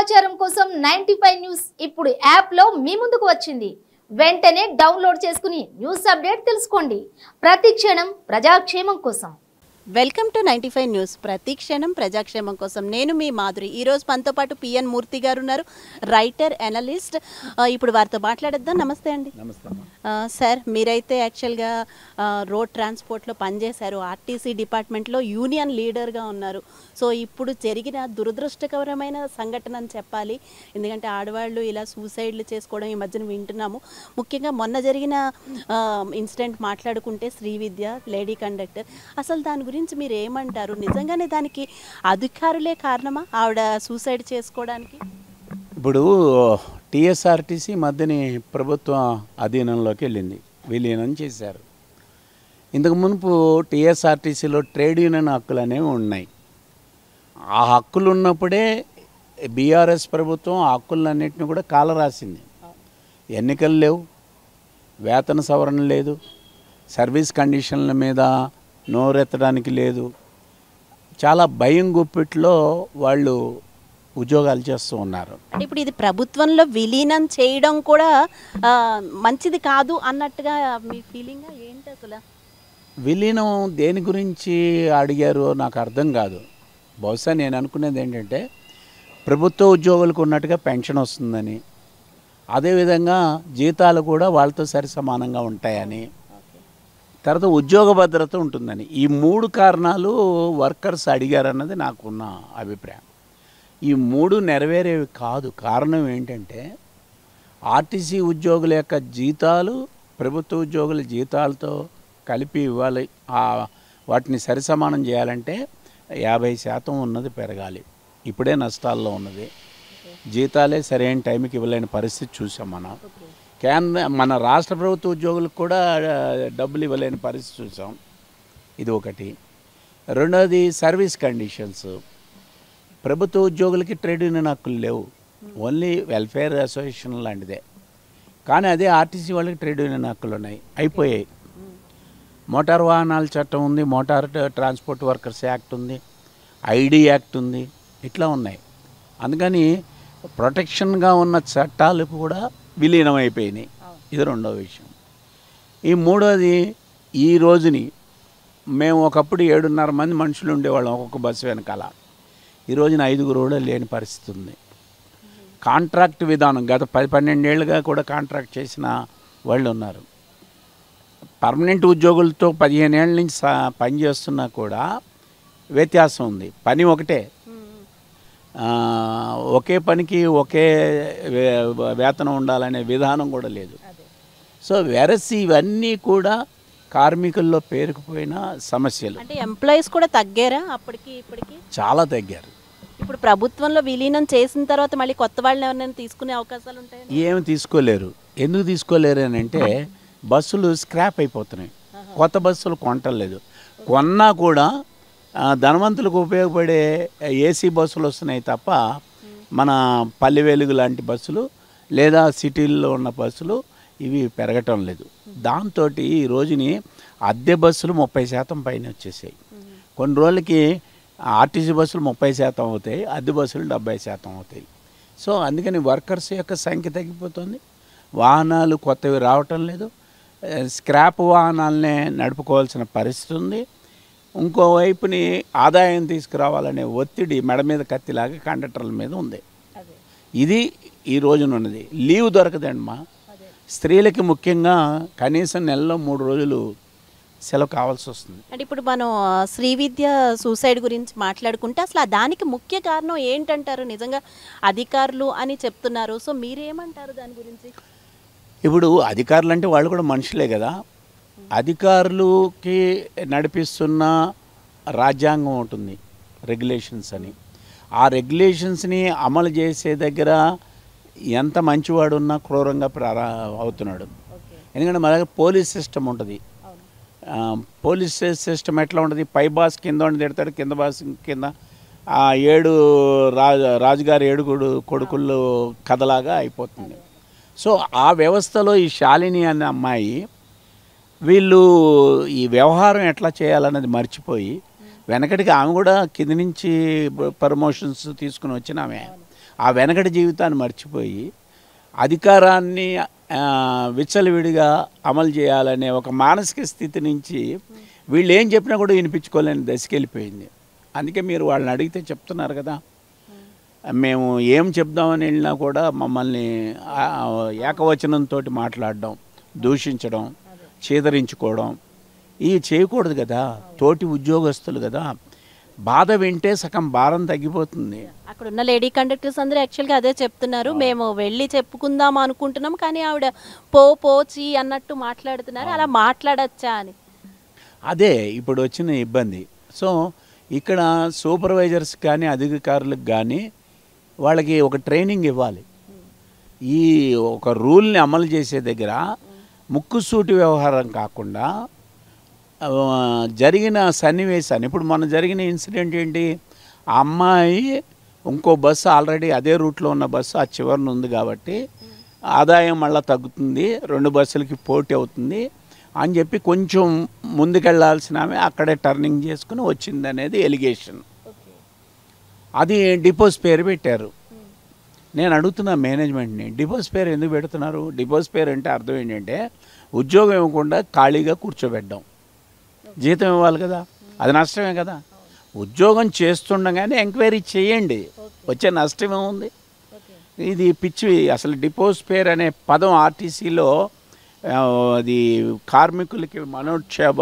సమాచారం కోసం 95 న్యూస్ ఇప్పుడు యాప్ లో మీ ముందుకు వచ్చింది. వెంటనే డౌన్లోడ్ చేసుకుని న్యూస్ అప్డేట్ తెలుసుకోండి. ప్రతి క్షణం ప్రజాక్షేమం కోసం. Welcome to 95 news. ప్రతి క్షణం ప్రజాక్షేమం కోసం. నేను మీ మాధురి. ఈరోజు మనతో పాటు పిఎన్ మూర్తి గారు ఉన్నారు, రైటర్, అనలిస్ట్. ఇప్పుడు వారితో మాట్లాడేద్దాం. నమస్తే అండి. నమస్తే సార్, మీరైతే యాక్చువల్గా రోడ్ ట్రాన్స్పోర్ట్లో పనిచేశారు, ఆర్టీసీ డిపార్ట్మెంట్లో యూనియన్ లీడర్గా ఉన్నారు. సో ఇప్పుడు జరిగిన దురదృష్టకరమైన సంఘటన అని చెప్పాలి. ఎందుకంటే ఆడవాళ్ళు ఇలా సూసైడ్లు చేసుకోవడం ఈ మధ్యన వింటున్నాము. ముఖ్యంగా మొన్న జరిగిన ఇన్సిడెంట్ మాట్లాడుకుంటే శ్రీవిద్య లేడీ కండక్టర్, అసలు దాని గురించి మీరు ఏమంటారు? నిజంగానే దానికి అధికారులే కారణమా ఆవిడ సూసైడ్ చేసుకోవడానికి? ఇప్పుడు టీఎస్ఆర్టీసీ మధ్యని ప్రభుత్వ అధీనంలోకి వెళ్ళింది, విలీనం చేశారు. ఇంతకు మునుపు టీఎస్ఆర్టీసీలో ట్రేడ్ యూనియన్ హక్కులు అనేవి ఉన్నాయి. ఆ హక్కులు ఉన్నప్పుడే బీఆర్ఎస్ ప్రభుత్వం ఆ హక్కులన్నింటినీ కూడా కాలరాసింది. ఎన్నికలు లేవు, వేతన సవరణ లేదు, సర్వీస్ కండిషన్ల మీద నోరెత్తడానికి లేదు. చాలా భయం గుప్పిట్లో వాళ్ళు ఉద్యోగాలు చేస్తూ ఉన్నారు. అంటే ఇప్పుడు ఇది ప్రభుత్వంలో విలీనం చేయడం కూడా మంచిది కాదు అన్నట్టుగా మీ ఫీలింగ్ ఏంటి? అసలు విలీనం దేని గురించి అడిగారో నాకు అర్థం కాదు. బహుశా నేను అనుకునేది ఏంటంటే ప్రభుత్వ ఉద్యోగులకు ఉన్నట్టుగా పెన్షన్ వస్తుందని, అదేవిధంగా జీతాలు కూడా వాళ్ళతో సరి సమానంగా ఉంటాయని, తర్వాత ఉద్యోగ భద్రత ఉంటుందని. ఈ మూడు కారణాలు వర్కర్స్ అడిగారన్నది నాకున్న అభిప్రాయం. ఈ మూడు నెరవేరేవి కాదు. కారణం ఏంటంటే ఆర్టీసీ ఉద్యోగుల యొక్క జీతాలు ప్రభుత్వ ఉద్యోగుల జీతాలతో కలిపి ఇవ్వాలి. వాటిని సరిసమానం చేయాలంటే 50% ఉన్నది పెరగాలి. ఇప్పుడే నష్టాల్లో ఉన్నది. జీతాలే సరైన టైంకి ఇవ్వలేని పరిస్థితి చూసాం మనం. మన రాష్ట్ర ప్రభుత్వ ఉద్యోగులకు కూడా డబ్బులు ఇవ్వలేని పరిస్థితి చూసాం. ఇది ఒకటి. రెండోది సర్వీస్ కండిషన్స్. ప్రభుత్వ ఉద్యోగులకి ట్రేడ్ యూనియన్ హక్కులు లేవు, ఓన్లీ వెల్ఫేర్ అసోసియేషన్ లాంటిదే. కానీ అదే ఆర్టీసీ వాళ్ళకి ట్రేడ్ యూనియన్ హక్కులు ఉన్నాయి, అయిపోయాయి. మోటార్ వాహనాల చట్టం ఉంది, మోటార్ ట్రాన్స్పోర్ట్ వర్కర్స్ యాక్ట్ ఉంది, ఐడి యాక్ట్ ఉంది, ఇట్లా ఉన్నాయి. అందుకని ప్రొటెక్షన్గా ఉన్న చట్టాలు కూడా విలీనం అయిపోయినాయి. ఇది రెండో విషయం. ఈ మూడోది, ఈ రోజుని మేము ఒకప్పుడు 7.5 మంది మనుషులు ఉండేవాళ్ళం ఒక్కొక్క బస్సు వెనకాల. ఈ రోజున 5 కూడా లేని పరిస్థితి ఉంది. కాంట్రాక్ట్ విధానం గత 10-12 ఏళ్ళుగా కూడా కాంట్రాక్ట్ చేసిన వాళ్ళు ఉన్నారు. పర్మనెంట్ ఉద్యోగులతో 15 ఏళ్ళ నుంచి పని చేస్తున్నా కూడా వ్యత్యాసం ఉంది. పని ఒకటే, ఒకే పనికి ఒకే వేతనం ఉండాలనే విధానం కూడా లేదు. సో వెరసి ఇవన్నీ కూడా కార్మికుల్లో పేరుకుపోయిన సమస్యలు. అంటే ఎంప్లాయీస్ కూడా తగ్గారా అప్పటికి ఇప్పటికి? చాలా తగ్గారు. ఇప్పుడు ప్రభుత్వంలో విలీనం చేసిన తర్వాత మళ్ళీ కొత్త వాళ్ళని ఎవరైనా తీసుకునే అవకాశాలు ఉంటాయి? ఏమి తీసుకోలేరు. ఎందుకు తీసుకోలేరు అని అంటే బస్సులు స్క్రాప్ అయిపోతున్నాయి. కొత్త బస్సులు కొనటలేదు. కొన్నా కూడా ధనవంతులకు ఉపయోగపడే ఏసీ బస్సులు వస్తున్నాయి తప్ప మన పల్లె వెలుగు లాంటి బస్సులు లేదా సిటీల్లో ఉన్న బస్సులు ఇవి పెరగటం లేదు. దాంతో ఈ రోజుని అద్దె బస్సులు 30% పైన వచ్చేసాయి. కొన్ని రోజులకి ఆర్టీసీ బస్సులు 30% అవుతాయి, అద్దె బస్సులు 70% అవుతాయి. సో అందుకని వర్కర్స్ యొక్క సంఖ్య తగ్గిపోతుంది, వాహనాలు కొత్తవి రావటం లేదు, స్క్రాప్ వాహనాలనే నడుపుకోవాల్సిన పరిస్థితి ఉంది. ఇంకోవైపుని ఆదాయం తీసుకురావాలనే ఒత్తిడి మెడ మీద కత్తిలాగా కండక్టర్ల మీద ఉంది. ఇది ఈ రోజున ఉన్నది. లీవ్ దొరకదండి స్త్రీలకి. ముఖ్యంగా కనీసం నెలలో 3 రోజులు సెలవు కావాల్సి వస్తుంది. అంటే ఇప్పుడు మనం శ్రీవిద్య సూసైడ్ గురించి మాట్లాడుకుంటే అసలు దానికి ముఖ్య కారణం ఏంటంటారు? నిజంగా అధికారులు అని చెప్తున్నారు. సో మీరేమంటారు దాని గురించి? ఇప్పుడు అధికారులు అంటే వాళ్ళు కూడా మనుషులే కదా. అధికారులకి నడిపిస్తున్న రాజ్యాంగం ఉంటుంది, రెగ్యులేషన్స్ అని. ఆ రెగ్యులేషన్స్ని అమలు చేసే దగ్గర ఎంత మంచివాడు ఉన్నా క్రూరంగా అవుతున్నాడు. ఎందుకంటే మన దగ్గర పోలీస్ సిస్టమ్ ఉంటుంది. పోలీస్ సిస్టమ్ ఎట్లా ఉంటుంది? పై బాస్ కింద తిడతాడు, కింద బాస్ కింద. 7 రాజుగారి 7 కొడుకులు కథలాగా అయిపోతుంది. సో ఆ వ్యవస్థలో ఈ శాలిని అనే అమ్మాయి వీళ్ళు ఈ వ్యవహారం ఎట్లా చేయాలన్నది మర్చిపోయి వెనకటికి ఆమె కూడా కింది నుంచి ప్రమోషన్స్ తీసుకుని వచ్చిన ఆమె ఆ వెనకటి జీవితాన్ని మర్చిపోయి అధికారాన్ని విచ్చలవిడిగా అమలు చేయాలనే ఒక మానసిక స్థితి నుంచి వీళ్ళు ఏం చెప్పినా కూడా వినిపించుకోలేని దశకి వెళ్ళిపోయింది. అందుకే మీరు వాళ్ళని అడిగితే చెప్తున్నారు కదా, మేము ఏం చెప్దామని వెళ్ళినా కూడా మమ్మల్ని ఏకవచనంతో మాట్లాడడం, దూషించడం, చీదరించుకోవడం ఇవి చేయకూడదు కదా. తోటి ఉద్యోగస్తులు కదా, బాధ వింటే సగం భారం తగ్గిపోతుంది. అక్కడ ఉన్న లేడీ కండక్టర్స్ అందరూ యాక్చువల్గా అదే చెప్తున్నారు, మేము వెళ్ళి చెప్పుకుందాం అనుకుంటున్నాం కానీ ఆవిడ పోచి అన్నట్టు మాట్లాడుతున్నారు, అలా మాట్లాడచ్చా అని. అదే ఇప్పుడు వచ్చిన ఇబ్బంది. సో ఇక్కడ సూపర్వైజర్స్ కానీ అధికారులకు కానీ వాళ్ళకి ఒక ట్రైనింగ్ ఇవ్వాలి. ఈ ఒక రూల్ని అమలు చేసే దగ్గర ముక్కుసూటి వ్యవహారం కాకుండా జరిగిన సన్నివేశాన్ని, ఇప్పుడు మన జరిగిన ఇన్సిడెంట్ ఏంటి, ఆ అమ్మాయి ఇంకో బస్సు ఆల్రెడీ అదే రూట్లో ఉన్న బస్సు ఆ చివరిన ఉంది కాబట్టి ఆదాయం మళ్ళీ తగ్గుతుంది, 2 బస్సులకి పోటీ అవుతుంది అని చెప్పి కొంచెం ముందుకెళ్లాల్సిన ఆమె అక్కడే టర్నింగ్ చేసుకుని వచ్చింది అనేది ఎలిగేషన్. అది డిపోస్ పేరు పెట్టారు. నేను అడుగుతున్నా మేనేజ్మెంట్ని, డిపోస్ పేరు ఎందుకు పెడుతున్నారు? డిపోస్ పేరు అంటే అర్థం ఏంటంటే ఉద్యోగం ఇవ్వకుండా ఖాళీగా కూర్చోబెట్టడం, జీతం ఇవ్వాలి కదా, అది నష్టమే కదా. ఉద్యోగం చేస్తుండగానే ఎంక్వైరీ చేయండి, వచ్చే నష్టం ఏముంది? ఇది పిచ్చి. అసలు డిపోస్ పేర్ అనే పదం ఆర్టీసీలో అది కార్మికులకి మనోక్షేభ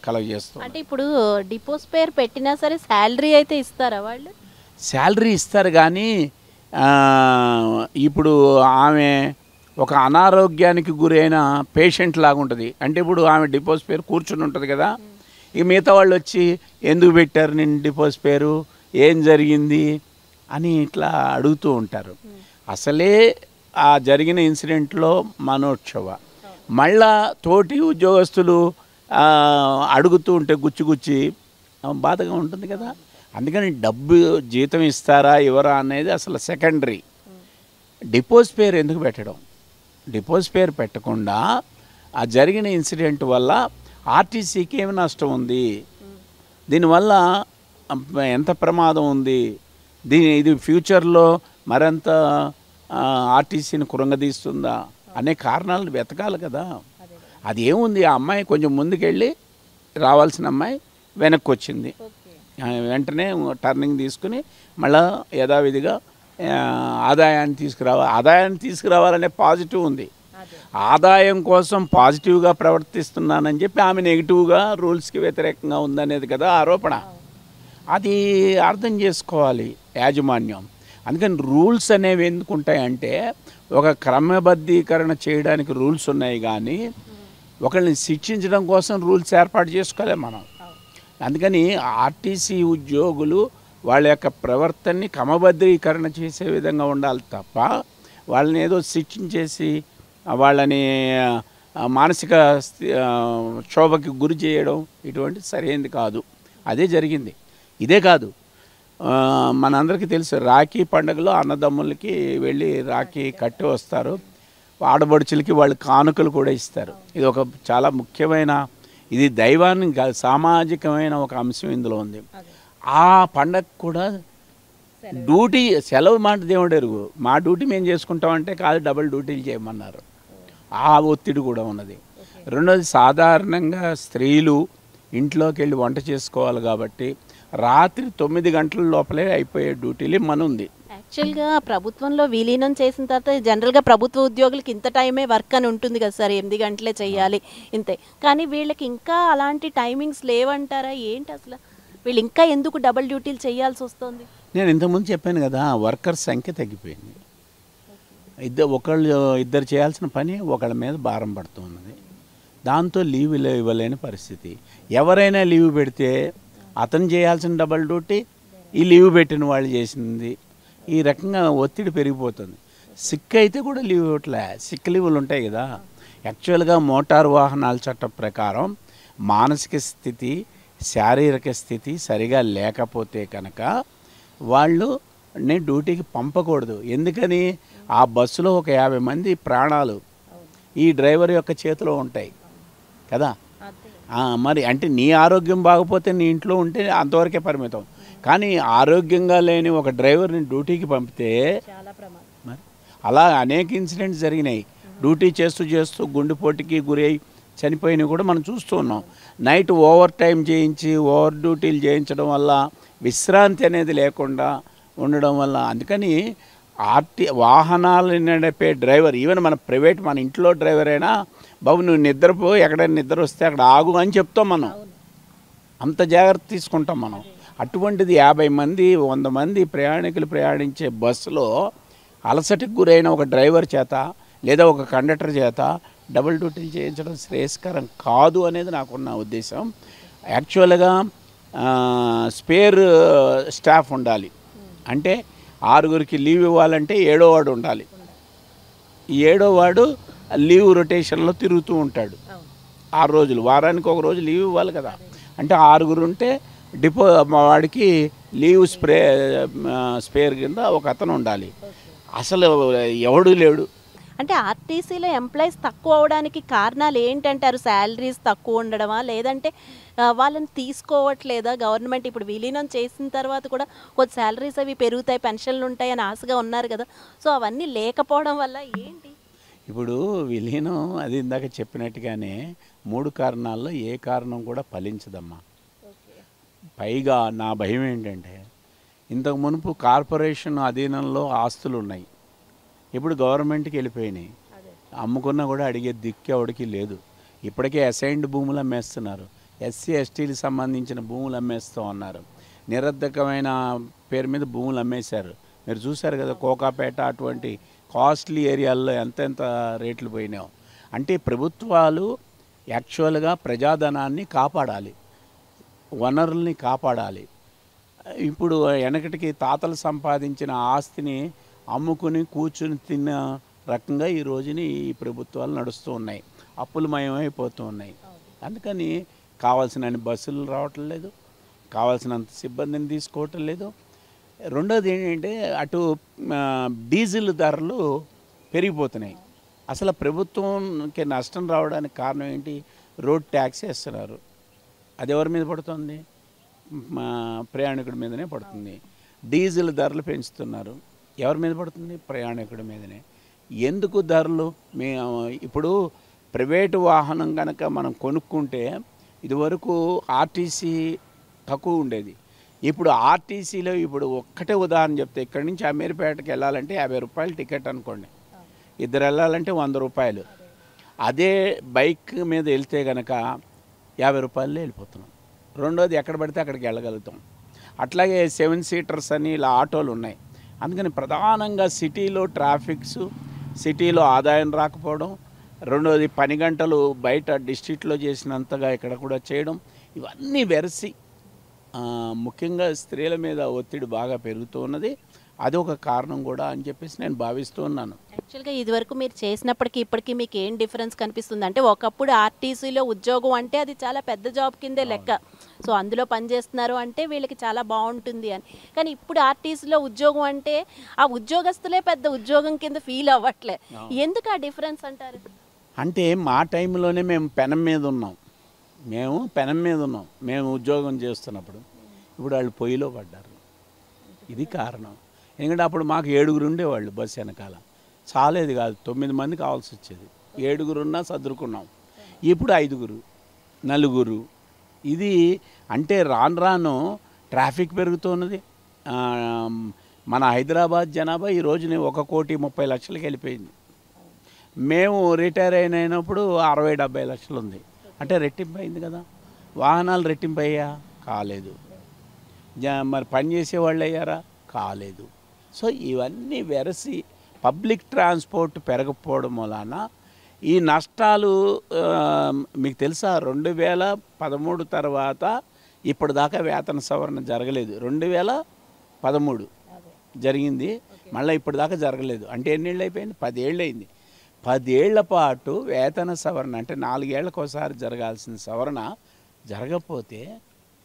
కలగజేస్తుంది. అంటే ఇప్పుడు డిపోస్ పేరు పెట్టినా సరే శాలరీ అయితే ఇస్తారా వాళ్ళు? శాలరీ ఇస్తారు కానీ ఇప్పుడు ఆమె ఒక అనారోగ్యానికి గురైన పేషెంట్ లాగా ఉంటుంది. అంటే ఇప్పుడు ఆమె డిపోస్ పేరు కూర్చుని ఉంటుంది కదా, ఇక మిగతా వాళ్ళు వచ్చి ఎందుకు పెట్టారు నేను డిపోస్ పేరు, ఏం జరిగింది అని ఇట్లా అడుగుతూ ఉంటారు. అసలే ఆ జరిగిన ఇన్సిడెంట్లో మనోత్సవ, మళ్ళా తోటి ఉద్యోగస్తులు అడుగుతూ ఉంటే గుచ్చి బాధగా ఉంటుంది కదా. అందుకని డబ్బు జీతం ఇస్తారా ఇవ్వరా అనేది అసలు సెకండరీ. డిపోస్ పేరు ఎందుకు పెట్టడం? డిపోస్ పేరు పెట్టకుండా ఆ జరిగిన ఇన్సిడెంట్ వల్ల ఆర్టీసీకి ఏమి నష్టం ఉంది, దీనివల్ల ఎంత ప్రమాదం ఉంది, ఇది ఫ్యూచర్లో మరింత ఆర్టీసీని కురంగదీస్తుందా అనే కారణాలను వెతకాలి కదా. అది ఏముంది, ఆ అమ్మాయి కొంచెం ముందుకెళ్ళి రావాల్సిన అమ్మాయి వెనక్కి వచ్చింది, వెంటనే టర్నింగ్ తీసుకుని మళ్ళీ యథావిధిగా ఆదాయాన్ని తీసుకురావాలనే పాజిటివ్ ఉంది. ఆదాయం కోసం పాజిటివ్గా ప్రవర్తిస్తున్నానని చెప్పి ఆమె నెగిటివ్గా రూల్స్కి వ్యతిరేకంగా ఉందనేది కదా ఆరోపణ. అది అర్థం చేసుకోవాలి యాజమాన్యం. అందుకని రూల్స్ అనేవి ఎందుకు ఉంటాయంటే ఒక క్రమబద్ధీకరణ చేయడానికి రూల్స్ ఉన్నాయి కానీ ఒకళ్ళని శిక్షించడం కోసం రూల్స్ ఏర్పాటు చేసుకోలేము మనం. అందుకని ఆర్టీసీ ఉద్యోగులు వాళ్ళ యొక్క ప్రవర్తనని క్రమబద్ధీకరణ చేసే విధంగా ఉండాలి తప్ప వాళ్ళని ఏదో శిక్షించేసి వాళ్ళని మానసిక క్షోభకి గురి చేయడం ఇటువంటి సరైనది కాదు. అదే జరిగింది. ఇదే కాదు, మనందరికీ తెలుసు రాఖీ పండుగలో అన్నదమ్ములకి వెళ్ళి రాఖీ కట్టి వస్తారు, ఆడబడుచులకి వాళ్ళు కానుకలు కూడా ఇస్తారు. ఇది ఒక చాలా ముఖ్యమైన, ఇది దైవాన్ని సామాజికమైన ఒక అంశం ఇందులో ఉంది. ఆ పండగ కూడా డ్యూటీ సెలవు మాట దేవుడు ఎరుగు, మా డ్యూటీ మేము చేసుకుంటామంటే కాదు, డబుల్ డ్యూటీలు చేయమన్నారు. ఆ ఒత్తిడి కూడా ఉన్నది. రెండోది, సాధారణంగా స్త్రీలు ఇంట్లోకి వెళ్ళి వంట చేసుకోవాలి కాబట్టి రాత్రి 9 గంటల లోపలే అయిపోయే డ్యూటీలు మన ఉంది. యాక్చువల్గా ప్రభుత్వంలో విలీనం చేసిన తర్వాత జనరల్గా ప్రభుత్వ ఉద్యోగులకి ఇంత టైమే వర్క్ అని ఉంటుంది కదా సార్, 8 గంటలే చేయాలి ఇంతే. కానీ వీళ్ళకి ఇంకా అలాంటి టైమింగ్స్ లేవంటారా ఏంటి? అసలు వీళ్ళు ఇంకా ఎందుకు డబుల్ డ్యూటీలు చేయాల్సి వస్తుంది? నేను ఇంతకుముందు చెప్పాను కదా, వర్కర్స్ సంఖ్య తగ్గిపోయింది. ఇద్దరు చేయాల్సిన పని ఒకళ్ళ మీద భారం పడుతున్నది. దాంతో లీవ్ ఇవ్వలేని పరిస్థితి. ఎవరైనా లీవ్ పెడితే అతను చేయాల్సిన డబుల్ డ్యూటీ ఈ లీవ్ పెట్టిన వాళ్ళు చేసింది, ఈ రకంగా ఒత్తిడి పెరిగిపోతుంది. సిక్ అయితే కూడా లీవ్ ఇవ్వట్లే, సిక్ లీవులు ఉంటాయి కదా. యాక్చువల్గా మోటారు వాహనాల చట్టం ప్రకారం మానసిక స్థితి, శారీరక స్థితి సరిగా లేకపోతే కనుక వాళ్ళు డ్యూటీకి పంపకూడదు. ఎందుకని? ఆ బస్సులో ఒక 50 మంది ప్రాణాలు ఈ డ్రైవర్ యొక్క చేతిలో ఉంటాయి కదా. మరి అంటే నీ ఆరోగ్యం బాగపోతే నీ ఇంట్లో ఉంటే అంతవరకే పరిమితం. కానీ ఆరోగ్యంగా లేని ఒక డ్రైవర్ని డ్యూటీకి పంపితే అలా అనేక ఇన్సిడెంట్స్ జరిగినాయి. డ్యూటీ చేస్తూ చేస్తూ గుండెపోటుకి గురై చనిపోయినవి కూడా మనం చూస్తూ ఉన్నాం. నైట్ ఓవర్ టైం చేయించి ఓవర్ డ్యూటీలు చేయించడం వల్ల విశ్రాంతి అనేది లేకుండా ఉండడం వల్ల, అందుకని వాహనాలు నడిపే డ్రైవర్, ఈవెన్ మన ప్రైవేట్ మన ఇంట్లో డ్రైవర్ అయినా, బాబు నువ్వు నిద్రపో, ఎక్కడైనా నిద్ర వస్తే అక్కడ ఆగు అని చెప్తాం మనం. అంత జాగ్రత్త తీసుకుంటాం మనం. అటువంటిది 50 మంది 100 మంది ప్రయాణికులు ప్రయాణించే బస్సులో అలసటకు గురైన ఒక డ్రైవర్ చేత లేదా ఒక కండక్టర్ చేత డబుల్ డ్యూటీలు చేయించడం శ్రేయస్కరం కాదు అనేది నాకున్న ఉద్దేశం. యాక్చువల్గా స్పేర్ స్టాఫ్ ఉండాలి. అంటే 6గురికి లీవ్ ఇవ్వాలంటే 7వ వాడు ఉండాలి. ఈ 7వ వాడు లీవ్ రొటేషన్లో తిరుగుతూ ఉంటాడు. 6 రోజులు, వారానికి ఒక రోజు లీవ్ ఇవ్వాలి కదా. అంటే 6గురు ఉంటే డిపో వాడికి లీవ్ స్పేర్ కింద ఒక అతను ఉండాలి. అసలు ఎవడు లేడు. అంటే ఆర్టీసీలో ఎంప్లాయీస్ తక్కువ అవడానికి కారణాలు ఏంటంటారు? శాలరీస్ తక్కువ ఉండడమా, లేదంటే వాళ్ళని తీసుకోవట్లేదా గవర్నమెంట్? ఇప్పుడు విలీనం చేసిన తర్వాత కూడా కొంచెం శాలరీస్ అవి పెరుగుతాయి, పెన్షన్లు ఉంటాయి అని ఆశగా ఉన్నారు కదా. సో అవన్నీ లేకపోవడం వల్ల ఏంటి? ఇప్పుడు విలీనం అది ఇందాక చెప్పినట్టుగానే 3 కారణాల్లో ఏ కారణం కూడా ఫలించదమ్మా. పైగా నా భయం ఏంటంటే, ఇంతకు మునుపు కార్పొరేషన్ అధీనంలో ఆస్తులు ఉన్నాయి, ఇప్పుడు గవర్నమెంట్కి వెళ్ళిపోయినాయి. అమ్ముకున్నా కూడా అడిగే దిక్కు ఎవడికి లేదు. ఇప్పటికే అసైన్డ్ భూములు అమ్మేస్తున్నారు, ఎస్సీ ఎస్టీలకు సంబంధించిన భూములు అమ్మేస్తూ ఉన్నారు. నిరర్ధకమైన పేరు మీద భూములు అమ్మేశారు. మీరు చూశారు కదా, కోకాపేట అటువంటి కాస్ట్లీ ఏరియాల్లో ఎంతెంత రేట్లు పోయినాయో. అంటే ప్రభుత్వాలు యాక్చువల్గా ప్రజాధనాన్ని కాపాడాలి, వనరుల్ని కాపాడాలి. ఇప్పుడు వెనకటికి తాతలు సంపాదించిన ఆస్తిని అమ్ముకుని కూర్చుని తిన్న రకంగా ఈ రోజుని ఈ ప్రభుత్వాలు నడుస్తూ ఉన్నాయి, అప్పులమయమైపోతూ ఉన్నాయి. అందుకని కావాల్సినన్ని బస్సులు రావటం లేదు, కావాల్సినంత సిబ్బందిని తీసుకోవటం లేదు. రెండోది ఏంటంటే, అటు డీజిల్ ధరలు పెరిగిపోతున్నాయి. అసలు ప్రభుత్వంకి నష్టం రావడానికి కారణం ఏంటి? రోడ్ ట్యాక్స్ వేస్తున్నారు. అది ఎవరి మీద పడుతుంది? ప్రయాణికుడి మీదనే పడుతుంది. డీజిల్ ధరలు పెంచుతున్నారు, ఎవరి మీద పడుతుంది? ప్రయాణికుడి మీదనే. ఎందుకు ధరలు? ఇప్పుడు ప్రైవేటు వాహనం కనుక మనం కొనుక్కుంటే ఇదివరకు ఆర్టీసీ తక్కువ ఉండేది. ఇప్పుడు ఆర్టీసీలో ఇప్పుడు ఒక్కటే ఉదాహరణ చెప్తే, ఇక్కడి నుంచి అమీర్పేటకి వెళ్ళాలంటే 50 రూపాయలు టికెట్ అనుకోండి, ఇద్దరు వెళ్ళాలంటే 100 రూపాయలు. అదే బైక్ మీద వెళ్తే కనుక 50 రూపాయల్లో వెళ్ళిపోతున్నాం. రెండోది, ఎక్కడ పడితే అక్కడికి వెళ్ళగలుగుతాం. అట్లాగే 7 సీటర్స్ అని ఇలా ఆటోలు ఉన్నాయి. అందుకని ప్రధానంగా సిటీలో ట్రాఫిక్స్, సిటీలో ఆదాయం రాకపోవడం, రెండోది పని గంటలు బయట డిస్ట్రిక్ట్లో చేసినంతగా ఇక్కడ కూడా చేయడం, ఇవన్నీ వెరసి ముఖ్యంగా స్త్రీల మీద ఒత్తిడి బాగా పెరుగుతూ ఉన్నది. అది ఒక కారణం కూడా అని చెప్పేసి నేను భావిస్తూ ఉన్నాను. యాక్చువల్గా ఇదివరకు మీరు చేసినప్పటికీ ఇప్పటికీ మీకు ఏం డిఫరెన్స్ కనిపిస్తుంది? అంటే ఒకప్పుడు ఆర్టీసీలో ఉద్యోగం అంటే అది చాలా పెద్ద జాబ్ కిందే లెక్క. సో అందులో పనిచేస్తున్నారు అంటే వీళ్ళకి చాలా బాగుంటుంది అని. కానీ ఇప్పుడు ఆర్టీసీలో ఉద్యోగం అంటే ఆ ఉద్యోగస్తులే పెద్ద ఉద్యోగం కింద ఫీల్ అవ్వట్లే. ఎందుకు ఆ డిఫరెన్స్ అంటారు? అంటే మా టైంలోనే మేము పెనం మీద ఉన్నాం, మేము ఉద్యోగం చేస్తున్నప్పుడు. ఇప్పుడు వాళ్ళు పొయ్యిలో పడ్డారు. ఇది కారణం. ఎందుకంటే అప్పుడు మాకు 7గురు ఉండేవాళ్ళు బస్సు వెనకాల, చాలేది కాదు, 9 మంది కావాల్సి వచ్చేది. 7గురు ఉన్నా సర్దుకున్నాం. ఇప్పుడు 5గురు, 4గురు. ఇది అంటే రాను రాను ట్రాఫిక్ పెరుగుతున్నది. మన హైదరాబాద్ జనాభా ఈ రోజుని 1,30,00,000 వెళ్ళిపోయింది. మేము రిటైర్ అయినప్పుడు 60-70 లక్షలు ఉంది. అంటే రెట్టింపు అయింది కదా. వాహనాలు రెట్టింపు అయ్యా? కాలేదు. మరి పని చేసేవాళ్ళు అయ్యారా? కాలేదు. సో ఇవన్నీ వెరసి పబ్లిక్ ట్రాన్స్పోర్ట్ పెరగకపోవడం వలన ఈ నష్టాలు. మీకు తెలుసా, 2013 తర్వాత ఇప్పటిదాకా వేతన సవరణ జరగలేదు. 2013 జరిగింది, మళ్ళీ ఇప్పటిదాకా జరగలేదు. అంటే ఎన్నేళ్ళు అయిపోయింది? 10 ఏళ్ళు అయింది. 10 ఏళ్ల పాటు వేతన సవరణ, అంటే 4 ఏళ్లకు ఒకసారి జరగాల్సిన సవరణ జరగకపోతే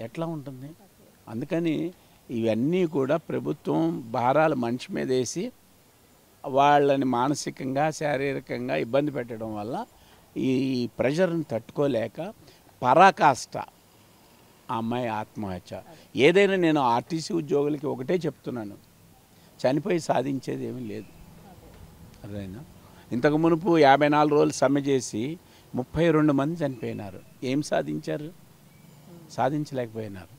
ఎట్లా ఉంటుంది? అందుకని ఇవన్నీ కూడా ప్రభుత్వం భారాలు మనిషి మీద వేసి వాళ్ళని మానసికంగా శారీరకంగా ఇబ్బంది పెట్టడం వల్ల ఈ ప్రెషర్ని తట్టుకోలేక పరాకాష్ట ఆ అమ్మాయి ఆత్మహత్య. ఏదైనా నేను ఆర్టీసీ ఉద్యోగులకి ఒకటే చెప్తున్నాను, చనిపోయి సాధించేది ఏమీ లేదు. అదేనా ఇంతకు మునుపు 54 రోజులు సమ్మె చేసి 32 మంది చనిపోయినారు. ఏం సాధించారు? సాధించలేకపోయినారు.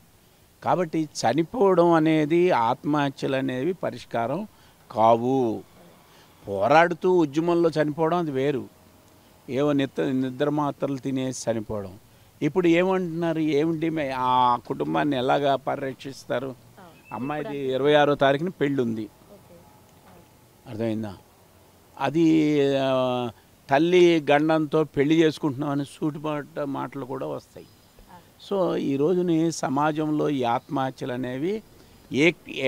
కాబట్టి చనిపోవడం అనేది, ఆత్మహత్యలు అనేవి పరిష్కారం కావు. పోరాడుతూ ఉద్యమంలో చనిపోవడం అది వేరు. ఏవో నిద్ర మాత్రలు తినేసి చనిపోవడం. ఇప్పుడు ఏమంటున్నారు? ఏమిటి ఆ కుటుంబాన్ని ఎలాగా పరిరక్షిస్తారు? అమ్మాయిది 26వ తారీఖున పెళ్ళి ఉంది, అర్థమైందా? అది తల్లి గండంతో పెళ్లి చేసుకుంటున్నామని సూటిపాట మాటలు కూడా వస్తాయి. సో ఈ రోజుని సమాజంలో ఈ ఆత్మహత్యలు అనేవి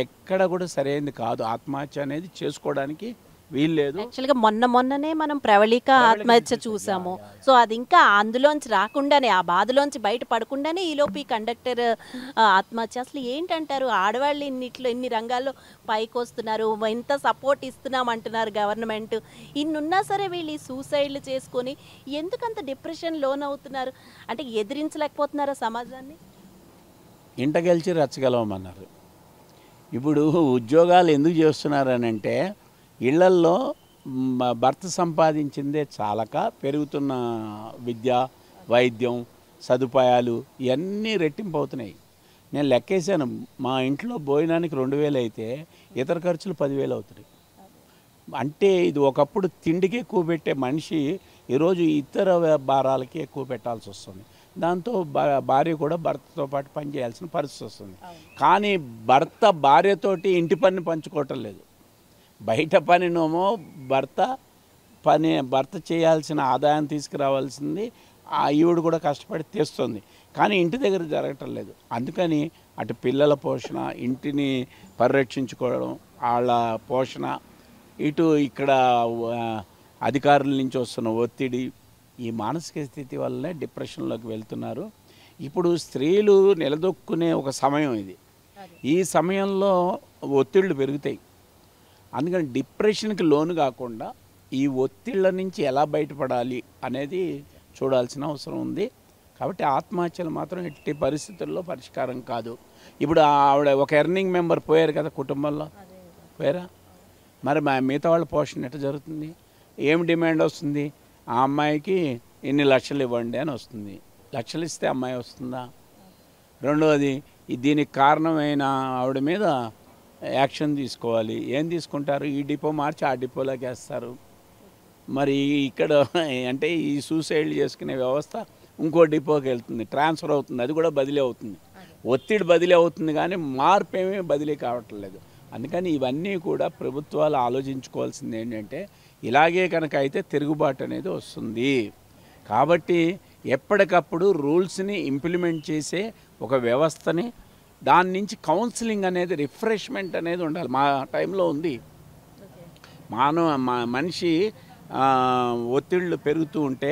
ఎక్కడ కూడా సరైనది కాదు. ఆత్మహత్య అనేది చేసుకోవడానికి వీల్లేదు. యాక్చువల్గా మొన్ననే మనం ప్రవళిక ఆత్మహత్య చూసాము. సో అది ఇంకా అందులోంచి రాకుండానే, ఆ బాధలోంచి బయట పడకుండానే ఈలోపు ఈ కండక్టర్ ఆత్మహత్య. అసలు ఏంటంటారు? ఆడవాళ్ళు ఇన్ని రంగాల్లో పైకి వస్తున్నారు, ఎంత సపోర్ట్ ఇస్తున్నాం అంటున్నారు గవర్నమెంట్. ఇన్నున్నా సరే వీళ్ళు ఈ సూసైడ్లు చేసుకొని ఎందుకంత డిప్రెషన్ లోన్ అవుతున్నారు? అంటే ఎదిరించలేకపోతున్నారా సమాజాన్ని? ఇంట గెలిచి రచ్చగలవమన్నారు. ఇప్పుడు ఉద్యోగాలు ఎందుకు చేస్తున్నారనంటే ఇళ్లల్లో భర్త సంపాదించిందే చాలక పెరుగుతున్న విద్య, వైద్యం, సదుపాయాలు ఇవన్నీ రెట్టింపు అవుతున్నాయి. నేను లెక్కేశాను, మా ఇంట్లో భోజనానికి 2000 అయితే ఇతర ఖర్చులు 10,000 అవుతున్నాయి. అంటే ఇది ఒకప్పుడు తిండికి ఎక్కువ పెట్టే మనిషి ఈరోజు ఇతర భారాలకి ఎక్కువ పెట్టాల్సి వస్తుంది. దాంతో భార్య కూడా భర్తతో పాటు పని చేయాల్సిన పరిస్థితి వస్తుంది. కానీ భర్త భార్యతోటి ఇంటి పని పంచుకోవటం లేదు. బయట పనినేమో భర్త చేయాల్సిన ఆదాయం తీసుకురావాల్సింది ఈవిడ కూడా కష్టపడి తెస్తుంది, కానీ ఇంటి దగ్గర జరగటం లేదు. అందుకని అటు పిల్లల పోషణ, ఇంటిని పరిరక్షించుకోవడం, వాళ్ళ పోషణ, ఇటు ఇక్కడ అధికారుల నుంచి వస్తున్న ఒత్తిడి, ఈ మానసిక స్థితి వల్లనే డిప్రెషన్లోకి వెళ్తున్నారు. ఇప్పుడు స్త్రీలు నిలదొక్కునే ఒక సమయం ఇది. ఈ సమయంలో ఒత్తిళ్ళు పెరుగుతాయి. అందుకని డిప్రెషన్కి లోను కాకుండా ఈ ఒత్తిళ్ళ నుంచి ఎలా బయటపడాలి అనేది చూడాల్సిన అవసరం ఉంది. కాబట్టి ఆత్మహత్యలు మాత్రం ఎట్టి పరిస్థితుల్లో పరిష్కారం కాదు. ఇప్పుడు ఆవిడ ఒక ఎర్నింగ్ మెంబర్ పోయారు కదా కుటుంబంలో, పోయారా? మరి మిగతా వాళ్ళ పోషణ ఎట్లా జరుగుతుంది? ఏం డిమాండ్ వస్తుంది? ఆ అమ్మాయికి ఇన్ని లక్షలు ఇవ్వండి అని వస్తుంది. లక్షలు ఇస్తే అమ్మాయి వస్తుందా? రెండవది, దీనికి కారణమైన ఆవిడ మీద యాక్షన్ తీసుకోవాలి. ఏం తీసుకుంటారు? ఈ డిపో మార్చి ఆ డిపోలోకి వేస్తారు. మరి ఇక్కడ అంటే ఈ సూసైడ్ చేసుకునే వ్యవస్థ ఇంకో డిపోకి వెళ్తుంది, ట్రాన్స్ఫర్ అవుతుంది, అది కూడా బదిలీ అవుతుంది. ఒత్తిడి బదిలీ అవుతుంది కానీ మార్పు ఏమీ బదిలీ కావట్లేదు. అందుకని ఇవన్నీ కూడా ప్రభుత్వాలు ఆలోచించుకోవాల్సింది ఏంటంటే, ఇలాగే కనుక అయితే తిరుగుబాటు అనేది వస్తుంది. కాబట్టి ఎప్పటికప్పుడు రూల్స్ని ఇంప్లిమెంట్ చేసే ఒక వ్యవస్థని, దాని నుంచి కౌన్సిలింగ్ అనేది, రిఫ్రెష్మెంట్ అనేది ఉండాలి. మా టైంలో ఉంది. మనిషి ఒత్తిళ్ళు పెరుగుతూ ఉంటే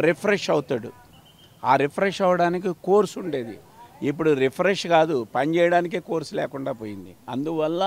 రిఫ్రెష్ అవుతాడు. ఆ రిఫ్రెష్ అవ్వడానికి కోర్సు ఉండేది. ఇప్పుడు రిఫ్రెష్ కాదు, పని చేయడానికే కోర్సు లేకుండా పోయింది. అందువల్ల